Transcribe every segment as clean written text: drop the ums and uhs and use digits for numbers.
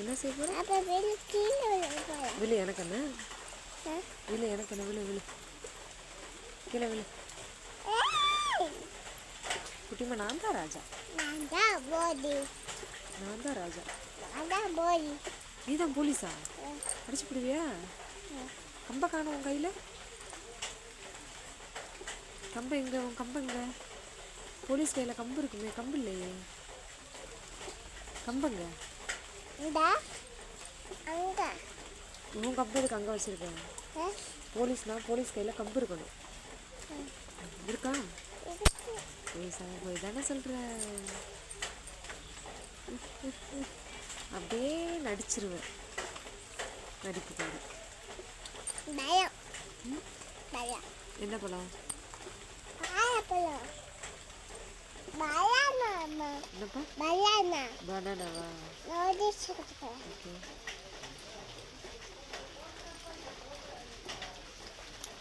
என்ன செய்ய போற? விழு எனக்கு என்ன? விழு எனக்கு என்ன? விழு விழு கீழே விழு. குட்டிமா நான் தான் ராஜா. நான் தான் ராஜா. நீ தான் போலீஸா? அடிச்சு போடுவியா? கம்ப காணும் உன் கையில். கம்பு எங்க? உன் கம்பு எங்க? போலீஸ் கையில் கம்பு இருக்குமே, கம்பு இல்லையே. கம்பங்க உன் கம்பு எதுக்கு அங்கே வச்சிருக்கேன்? போலீஸ் கையில் கம்பு இருக்கணும். இருக்கா? போய் தானே சொல்ற. அப்படியே நடிச்சிருவேன். நடிப்பு பாரு. என்ன பழம்? என்னப்பா? பனானாவா? ஓகே.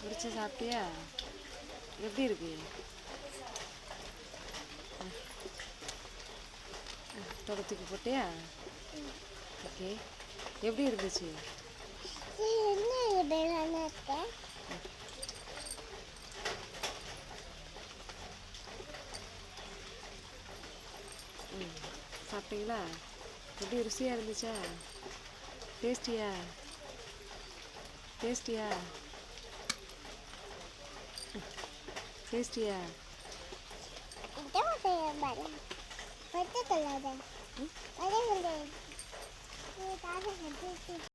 முடிச்சு சாப்பிட்டியா? எப்படி இருக்கு? தொடத்துக்கு போட்டியா? ஓகே. எப்படி இருந்துச்சு? சாப்பிட்டீங்களா? எப்படி ருசியாக இருந்துச்சா? டேஸ்டியா? டேஸ்டியா? டேஸ்டியா?